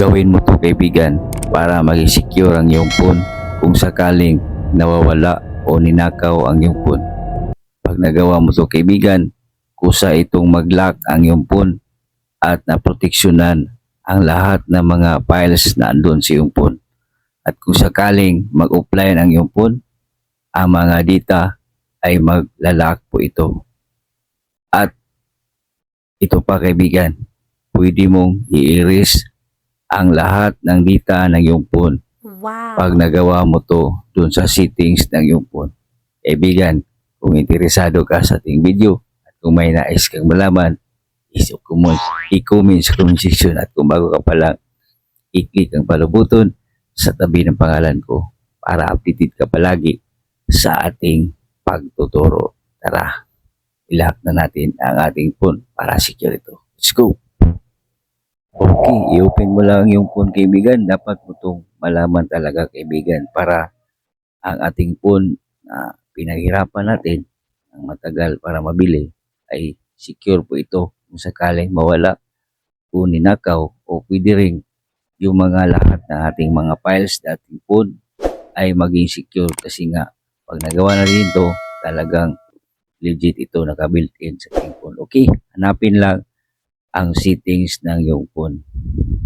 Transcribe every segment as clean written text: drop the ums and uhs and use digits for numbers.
Gawin mo to kaibigan para maging secure ang iyong phone kung sakaling nawawala o ninakaw ang iyong phone. Pag nagawa mo to kaibigan, kusa itong mag-lock ang iyong phone at naproteksyonan ang lahat ng mga files na andun sa iyong phone. At kung sakaling mag-offline ang iyong phone, ang mga data ay maglalak po ito. At ito pa kaibigan, pwede mong i-erase ang lahat ng data ng iyong phone. Wow! Pag nagawa mo to dun sa settings ng iyong phone. Kaibigan, kung interesado ka sa ating video at kung may nais kang malaman, i-comment sa comment section at kung bago ka pa lang, i-click ang follow button sa tabi ng pangalan ko para updated ka palagi sa ating pagtuturo. Tara, ilak na natin ang ating phone para secure ito. Let's go! Okay, i-open mo lang yung phone kaibigan. Dapat mo itong malaman talaga kaibigan para ang ating phone na pinaghirapan natin ang matagal para mabili ay secure po ito kung sakaling mawala o ninakaw o pwede rin yung mga lahat ng ating mga files na ating phone ay maging secure kasi nga pag nagawa na rin ito talagang legit ito naka-built-in sa ating phone. Okay, hanapin lang ang settings ng iyong phone.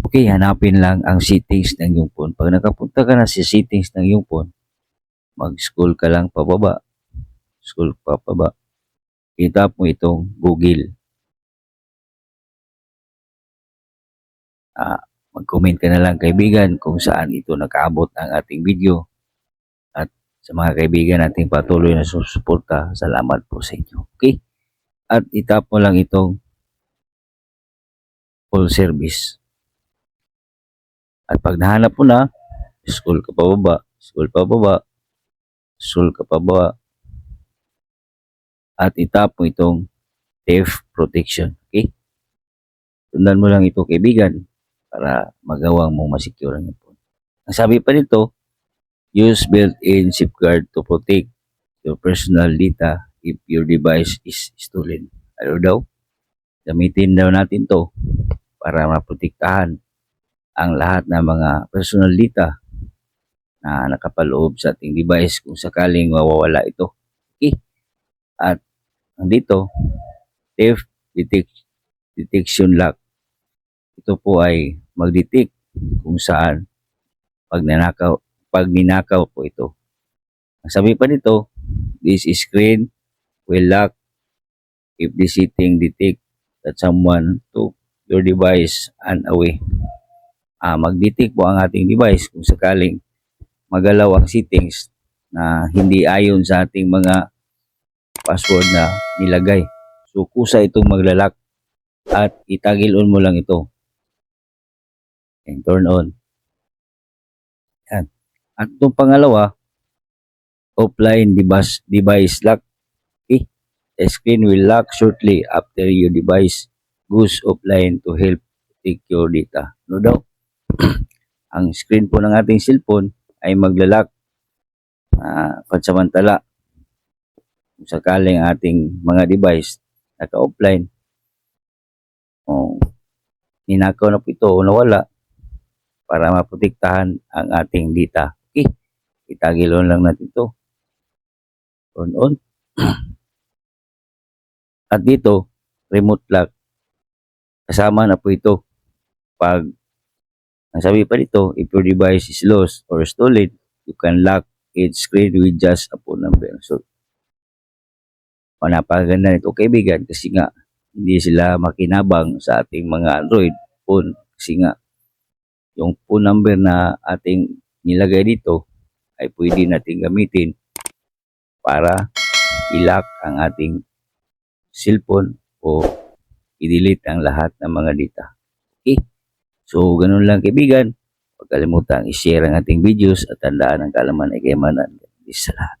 Okay, hanapin lang ang settings ng iyong phone. Pag nakapunta ka na sa settings ng iyong phone, mag-scroll ka lang pababa. Scroll pa pababa. Itap mo itong Google. Mag-comment ka na lang kaibigan kung saan ito nakaabot ang ating video. At sa mga kaibigan nating patuloy na susuporta, salamat po sa inyo. Okay? At itap mo lang itong full service. At pag nahanap mo na, scroll ka pa baba, scroll pa baba, scroll ka pa baba. At itap mo itong theft protection. Okay? Sundan mo lang ito kaibigan para magawang mo masecure ang phone. Ang sabi pa nito, use built-in safeguard to protect your personal data if your device is stolen. Ano daw? Gamitin daw natin to para maprotektahan ang lahat ng mga personal data na nakapaloob sa ating device kung sakaling mawawala ito. Okay? At nandito, theft detection lock. Ito po ay mag-detect kung saan pag ninakaw po ito. Ang sabi pa nito, this screen will lock if the setting detect that someone took your device unaware. Mag-detect po ang ating device kung sakaling magalaw ang settings na hindi ayon sa ating mga password na nilagay. So, kusa itong maglalak at itagil on mo lang ito. And turn on. Yan. At itong pangalawa, offline device lock. Okay? The screen will lock shortly after your device goes offline to help protect your data. No daw? Ang screen po ng ating cellphone ay maglalak pansamantala kung sakaling ating mga device naka-offline o ninakaw na po ito o nawala para maprotektahan ang ating data. Okay, itagilon lang natin ito. Turn on. At dito, remote lock. Kasama na po ito. Pag ang sabi pa dito, if your device is lost or stolen, you can lock its screen with just a phone number. So, napakaganda nito kaibigan kasi nga hindi sila makinabang sa ating mga Android phone kasi nga yung phone number na ating nilagay dito ay pwede natin gamitin para i-lock ang ating cellphone o i-delete ang lahat ng mga data. Okay? So, ganun lang kaibigan. Huwag kalimutan i-share ang ating videos at tandaan ang kaalaman ay kayamanan. Sa lahat.